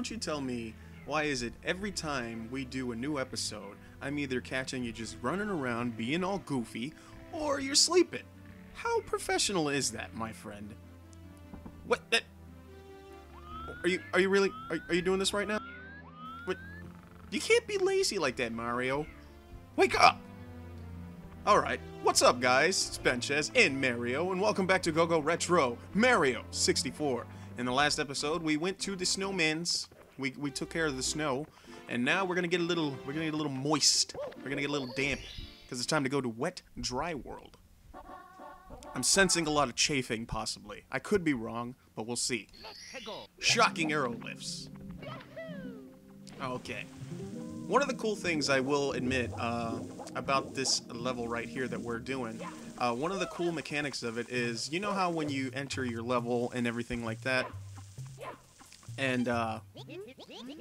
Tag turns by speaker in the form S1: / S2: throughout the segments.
S1: don't you tell me, why is it every time we do a new episode, I'm either catching you just running around being all goofy, or you're sleeping? How professional is that, my friend? What? That? Are you really? Are you doing this right now? What? You can't be lazy like that, Mario. Wake up! Alright, what's up guys? It's Benchez and Mario, and welcome back to GoGo Retro Mario 64. In the last episode, we went to the snowman's. We took care of the snow, and now we're gonna get a little moist. We're gonna get a little damp, because it's time to go to Wet Dry World. I'm sensing a lot of chafing, possibly. I could be wrong, but we'll see. Shocking arrow lifts. Okay. One of the cool things I will admit about this level right here that we're doing, one of the cool mechanics of it is, you know how when you enter your level and everything like that, and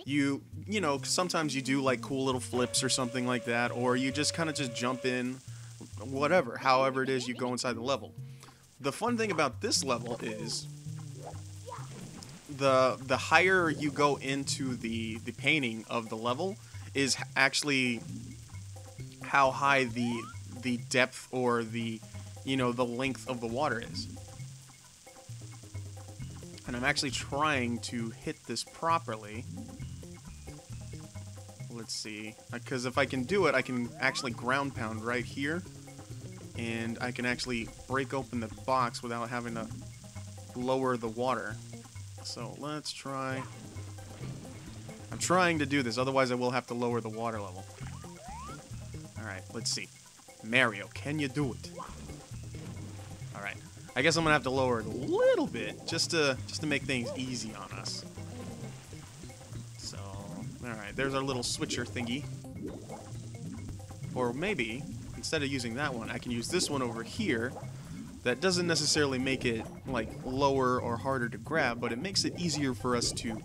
S1: you know, sometimes you do like cool little flips or something like that, or you just kind of just jump in, whatever, however it is you go inside the level. The fun thing about this level is the higher you go into the painting of the level is actually how high the depth or the the length of the water is. And I'm actually trying to hit this properly. Let's see, because if I can do it, I can actually ground pound right here, and I can actually break open the box without having to lower the water. So let's try. I'm trying to do this, otherwise I will have to lower the water level. Alright, let's see. Mario, can you do it? Alright. I guess I'm gonna have to lower it a little bit just to make things easy on us. So, alright, there's our little switcher thingy. Or maybe, instead of using that one, I can use this one over here. That doesn't necessarily make it, like, lower or harder to grab, but it makes it easier for us to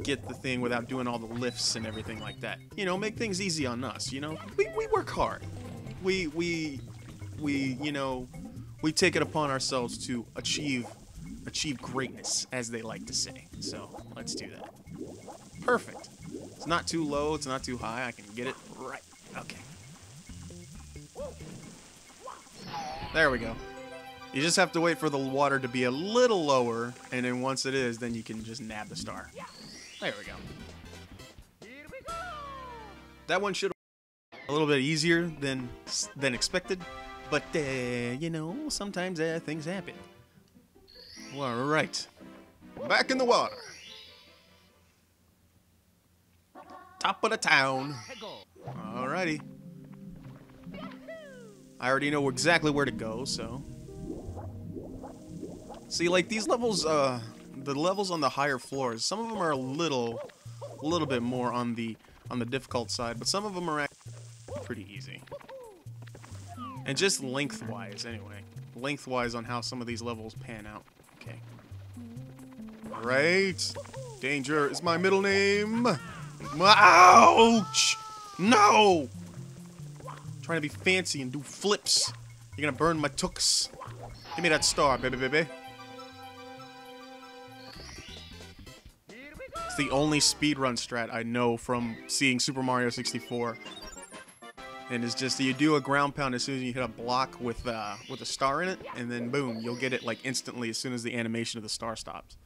S1: get the thing without doing all the lifts and everything like that. You know, make things easy on us, you know? We work hard. We you know, we take it upon ourselves to achieve greatness, as they like to say. So, let's do that. Perfect. It's not too low, it's not too high. I can get it right. Okay. There we go. You just have to wait for the water to be a little lower, and then once it is, then you can just nab the star. There we go. That one should have been a little bit easier than expected, but you know, sometimes things happen. All right, back in the water. Top of the town. Alrighty. I already know exactly where to go, so. See, like these levels, the levels on the higher floors, some of them are a little bit more on the difficult side, but some of them are actually pretty easy. And just lengthwise, anyway. Lengthwise on how some of these levels pan out. Okay. Alright. Danger is my middle name. Ouch! No! Trying to be fancy and do flips. You're gonna burn my tooks. Give me that star, baby. It's the only speedrun strat I know from seeing Super Mario 64. And it's just you do a ground pound as soon as you hit a block with a star in it, and then boom, you'll get it like instantly as soon as the animation of the star stops.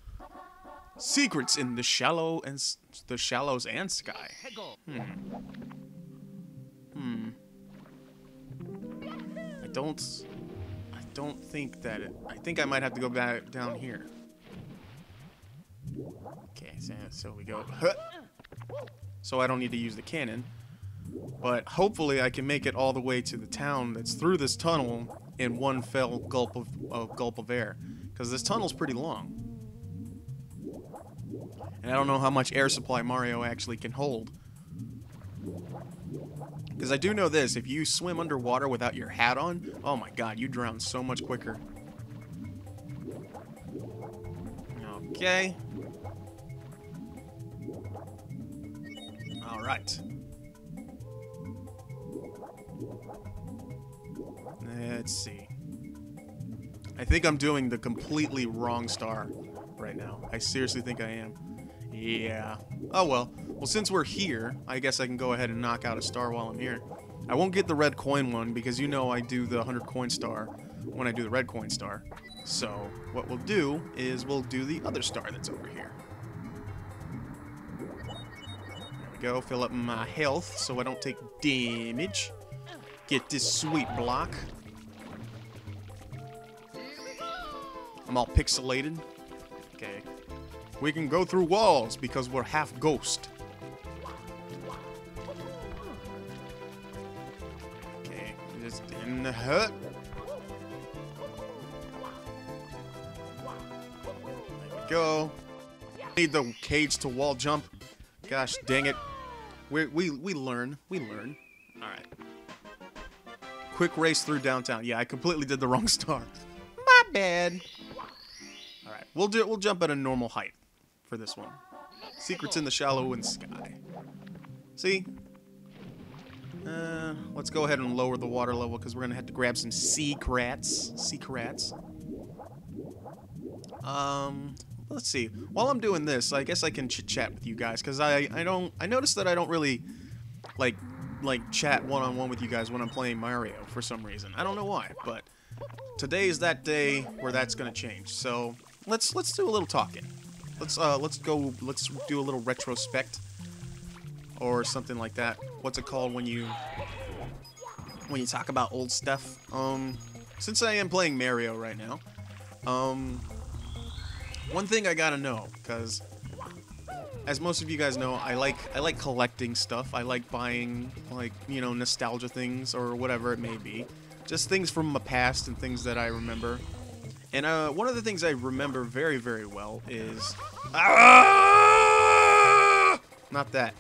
S1: Secrets in the shallows and sky. I don't think that I think I might have to go back down here. Okay, so we go. So I don't need to use the cannon. But hopefully I can make it all the way to the town that's through this tunnel in one fell gulp of air. Because this tunnel's pretty long. And I don't know how much air supply Mario actually can hold. Because I do know this, if you swim underwater without your hat on, oh my god, you drown so much quicker. Okay. Alright. Let's see. I think I'm doing the completely wrong star right now. I seriously think I am. Yeah. Oh well. Well, since we're here, I guess I can go ahead and knock out a star while I'm here. I won't get the red coin one because you know I do the 100 coin star when I do the red coin star. So what we'll do is we'll do the other star that's over here. There we go. Fill up my health so I don't take damage. Get this sweet block. I'm all pixelated. Okay. We can go through walls because we're half ghost. Okay, just in the hut. There we go. Need the cage to wall jump. Gosh dang it. We learn. We learn. Alright. Quick race through downtown. Yeah, I completely did the wrong star. My bad. Alright, we'll jump at a normal height for this one. Secrets in the shallow and sky. See? Let's go ahead and lower the water level because we're gonna have to grab some secrets. Let's see. While I'm doing this, I guess I can chit-chat with you guys because I noticed that I don't really like chat one-on-one with you guys when I'm playing Mario for some reason. I don't know why, but today is that day where that's gonna change. So let's do a little talking. Let's do a little retrospect or something like that. What's it called when you talk about old stuff? Since I am playing Mario right now, one thing I gotta know, because as most of you guys know, I like collecting stuff. I like buying, like, you know, nostalgia things or whatever it may be. Just things from my past and things that I remember. And one of the things I remember very, very well is... Not that.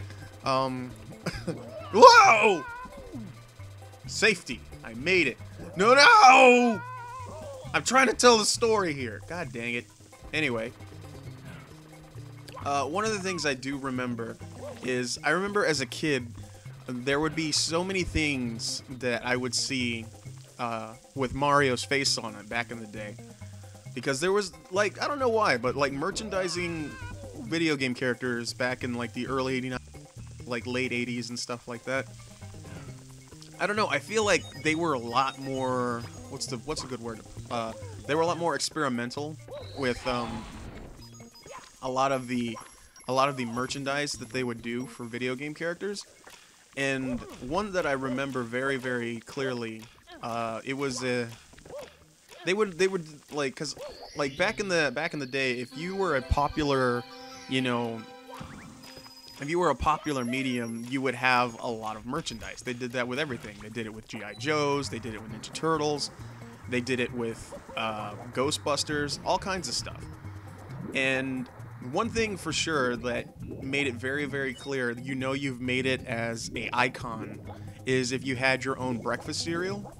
S1: Whoa! Safety. I made it. No! I'm trying to tell the story here. God dang it. Anyway. One of the things I do remember is, I remember as a kid, there would be so many things that I would see with Mario's face on it back in the day. Because there was, like, I don't know why, but, like, merchandising video game characters back in, like, the early 89, like, late 80s and stuff like that. I don't know, I feel like they were a lot more, what's a good word? They were a lot more experimental with, a lot of the merchandise that they would do for video game characters. And one that I remember very, very clearly, it was they would like, cause like back in the day, if you were a popular, you know, if you were a popular medium, you would have a lot of merchandise. They did that with everything. They did it with G.I. Joes. They did it with Ninja Turtles. They did it with Ghostbusters. All kinds of stuff. And one thing for sure that made it very, very clear, you know, you've made it as an icon, is if you had your own breakfast cereal.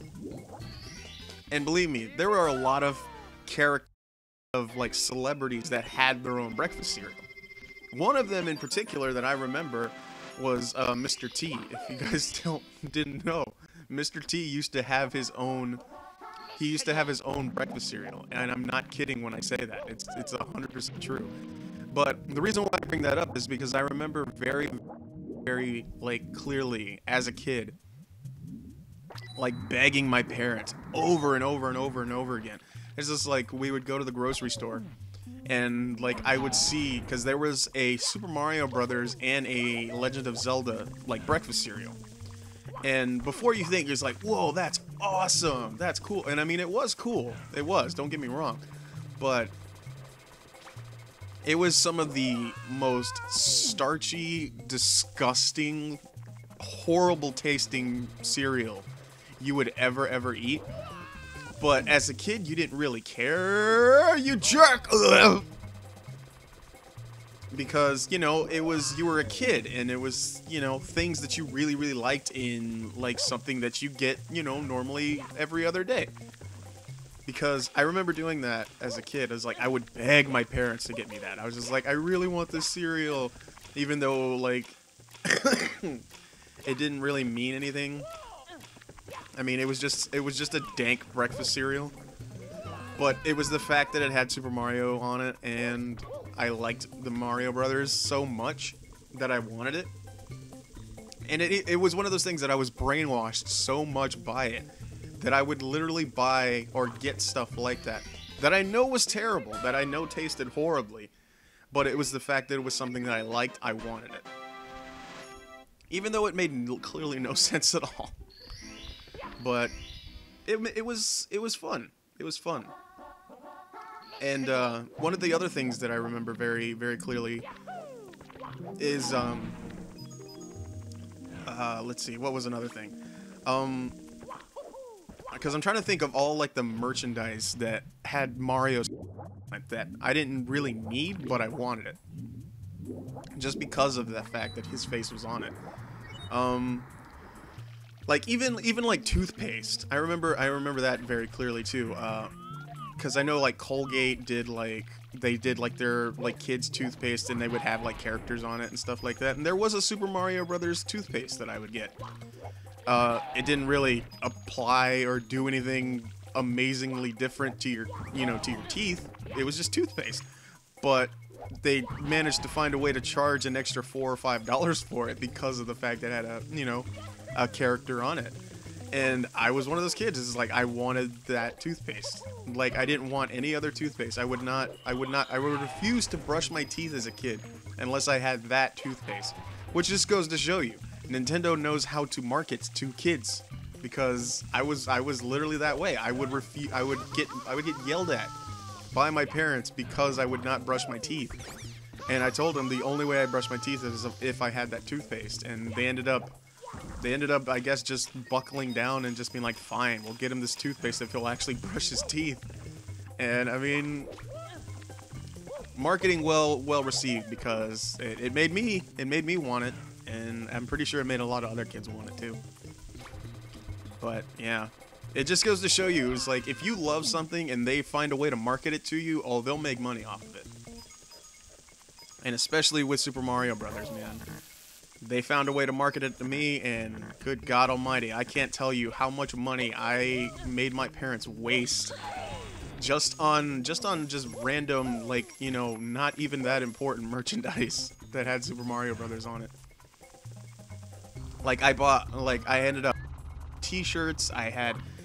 S1: And believe me, there were a lot of characters of, like, celebrities that had their own breakfast cereal. One of them in particular that I remember was Mr. T. If you guys didn't know, Mr. T used to have his own. He used to have his own breakfast cereal, and I'm not kidding when I say that. It's 100% true. But the reason why I bring that up is because I remember very, very, like, clearly as a kid, like, begging my parents over and over and over and over again. It's just like we would go to the grocery store, and, like, I would see, because there was a Super Mario Brothers and a Legend of Zelda, like, breakfast cereal. And before you think, you're just like, whoa, that's awesome, that's cool. And I mean, it was cool. It was, don't get me wrong. But it was some of the most starchy, disgusting, horrible tasting cereal you would ever eat. But as a kid, you didn't really care, you jerk! Ugh. Because, you know, you were a kid, and it was, you know, things that you really, really liked in, like, something that you get, you know, normally every other day. Because I remember doing that as a kid. I was like, I would beg my parents to get me that. I was just like, I really want this cereal. Even though, like, it didn't really mean anything. I mean, it was just a dank breakfast cereal. But it was the fact that it had Super Mario on it, and I liked the Mario Brothers so much that I wanted it. And it was one of those things that I was brainwashed so much by it that I would literally buy or get stuff like that I know was terrible, that I know tasted horribly, but it was the fact that it was something that I liked, I wanted it. Even though it made clearly no sense at all. But it was fun. It was fun. And one of the other things that I remember very, very clearly is let's see, what was another thing? Because I'm trying to think of all like the merchandise that had Mario that I didn't really need, but I wanted it. Just because of the fact that his face was on it. Like even like Toothpaste. I remember that very clearly too. Because I know like Colgate did like their like kids toothpaste, and they would have like characters on it and stuff like that. And there was a Super Mario Brothers toothpaste that I would get. It didn't really apply or do anything amazingly different to your, to your teeth. It was just toothpaste. But they managed to find a way to charge an extra $4 or $5 for it because of the fact that it had a character on it. And I was one of those kids. It's like I wanted that toothpaste. Like I didn't want any other toothpaste. I would refuse to brush my teeth as a kid unless I had that toothpaste. Which just goes to show you, Nintendo knows how to market to kids, because I was literally that way. I would get yelled at by my parents because I would not brush my teeth. And I told them the only way I brush my teeth is if I had that toothpaste, and they ended up, I guess, just buckling down and just being like, fine, we'll get him this toothpaste if he'll actually brush his teeth. And I mean, marketing well received, because it made me want it, and I'm pretty sure it made a lot of other kids want it too. But yeah, it just goes to show you, it's like if you love something and they find a way to market it to you, oh, they'll make money off of it. And especially with Super Mario Brothers, man. They found a way to market it to me, and good God Almighty, I can't tell you how much money I made my parents waste just on random, like, not even that important merchandise that had Super Mario Brothers on it. Like I ended up t-shirts,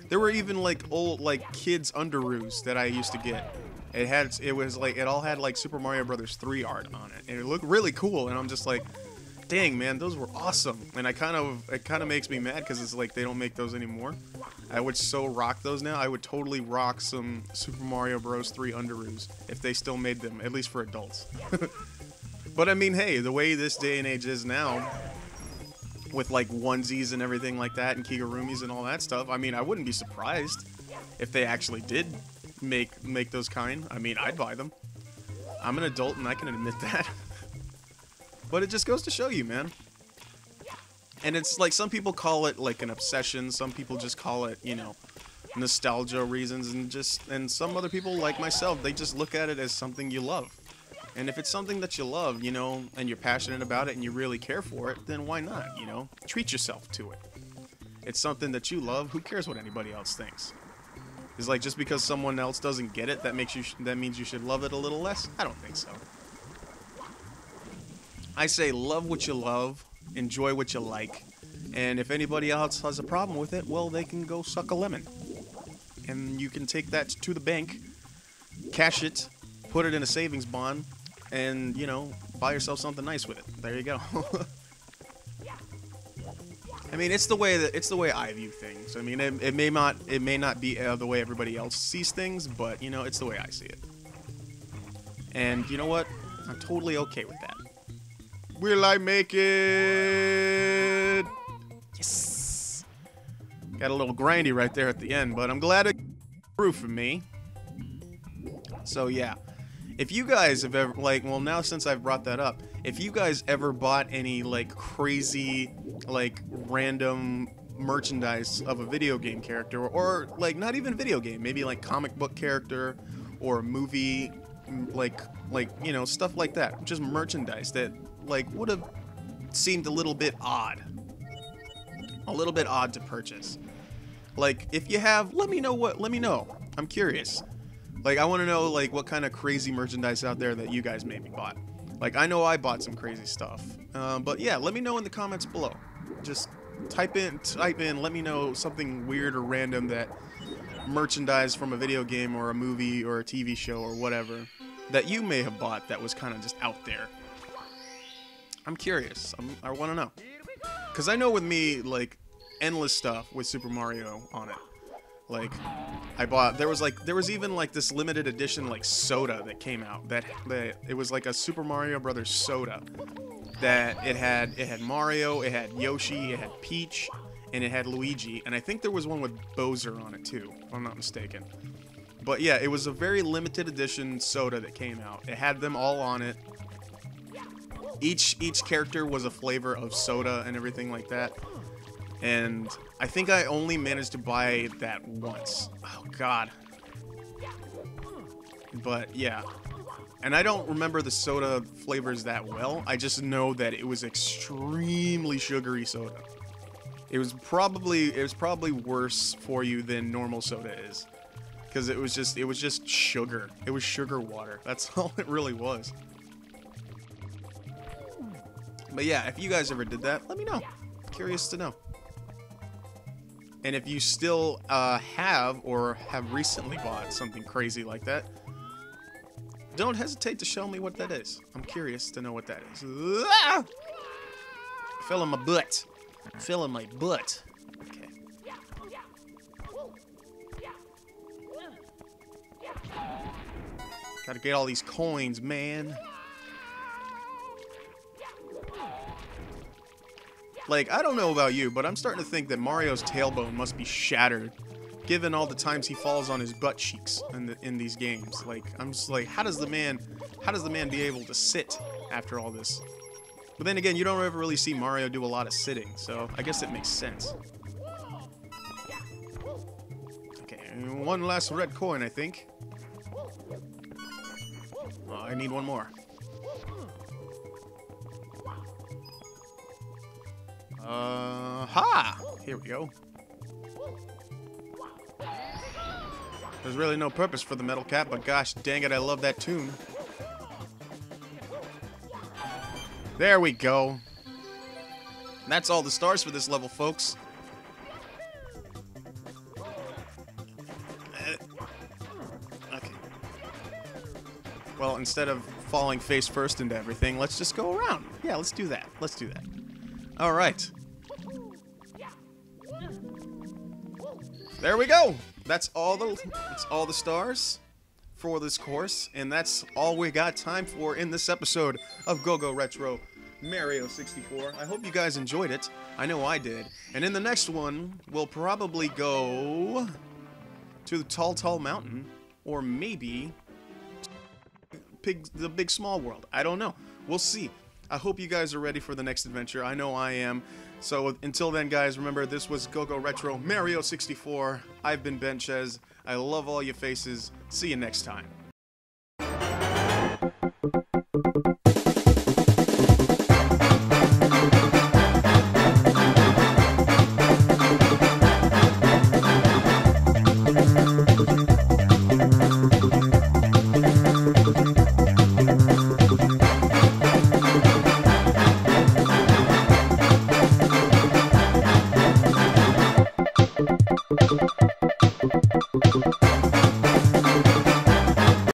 S1: there were even like old like kids underoos that I used to get. It all had like Super Mario Brothers 3 art on it, and it looked really cool, and I'm just like, dang man, those were awesome. And it kind of makes me mad, because it's like they don't make those anymore. I would so rock those now. I would totally rock some Super Mario Bros 3 underoos if they still made them, at least for adults. But I mean, hey, the way this day and age is now, with like onesies and everything like that, and kigurumis and all that stuff, I mean, I wouldn't be surprised if they actually did make those kind. I mean, I'd buy them. I'm an adult and I can admit that. But it just goes to show you, man. And it's like, some people call it like an obsession, some people just call it, nostalgia reasons, and some other people like myself, they just look at it as something you love. And if it's something that you love, and you're passionate about it and you really care for it, then why not, Treat yourself to it. It's something that you love, who cares what anybody else thinks? It's like, just because someone else doesn't get it, that means you should love it a little less? I don't think so. I say love what you love, enjoy what you like, and if anybody else has a problem with it, well, they can go suck a lemon. And you can take that to the bank, cash it, put it in a savings bond, and, buy yourself something nice with it. There you go. I mean, it's the way I view things. I mean, it may not be the way everybody else sees things, but, it's the way I see it. And you know what? I'm totally okay with that. Will I make it? Yes. Got a little grindy right there at the end, but I'm glad it grew for me. So yeah, if you guys have ever, now since I've brought that up, if you guys ever bought any like crazy, like random merchandise of a video game character, or like not even video game, maybe like comic book character or a movie, like stuff like that, just merchandise that like would have seemed a little bit odd to purchase. Like, if you have, let me know. I'm curious. Like, I want to know, like, what kind of crazy merchandise out there that you guys maybe bought. Like, I know I bought some crazy stuff. But yeah, let me know in the comments below. Just type in, let me know something weird or random that merchandise from a video game or a movie or a TV show or whatever that you may have bought that was kind of just out there. I'm curious. I want to know. Because I know with me, like, endless stuff with Super Mario on it. Like, I bought, there was even like this limited edition like soda that came out that it was like a Super Mario Brothers soda that it had Mario, it had Yoshi, it had Peach, and it had Luigi, and I think there was one with Bowser on it too, if I'm not mistaken. But yeah, it was a very limited edition soda that came out. It had them all on it. Each character was a flavor of soda and everything like that. And I think I only managed to buy that once. Oh, God. But, yeah. And I don't remember the soda flavors that well. I just know that it was extremely sugary soda. It was probably worse for you than normal soda is. Because it was just sugar. It was sugar water. That's all it really was. But yeah, if you guys ever did that, let me know. Curious to know. And if you still have or have recently bought something crazy like that, don't hesitate to show me what that is. I'm curious to know what that is. Ah! Feeling my butt. Feeling my butt. Okay. Gotta get all these coins, man. Like, I don't know about you, but I'm starting to think that Mario's tailbone must be shattered, given all the times he falls on his butt cheeks in these games. Like, I'm just like, how does the man be able to sit after all this? But then again, you don't ever really see Mario do a lot of sitting, so I guess it makes sense. Okay, one last red coin, I think. Oh, I need one more. Ha! Here we go. There's really no purpose for the metal cap, but gosh dang it, I love that tune. There we go. And that's all the stars for this level, folks. Okay. Well, instead of falling face first into everything, let's just go around. Yeah, let's do that. Let's do that. All right. There we go. That's all the stars for this course, and that's all we got time for in this episode of Go-Go Retro Mario 64. I hope you guys enjoyed it. I know I did. And in the next one, we'll probably go to the Tall Mountain, or maybe the Big Small World. I don't know. We'll see. I hope you guys are ready for the next adventure. I know I am. So until then, guys, remember, this was Go-Go Retro Mario 64. I've been Benchez. I love all your faces. See you next time.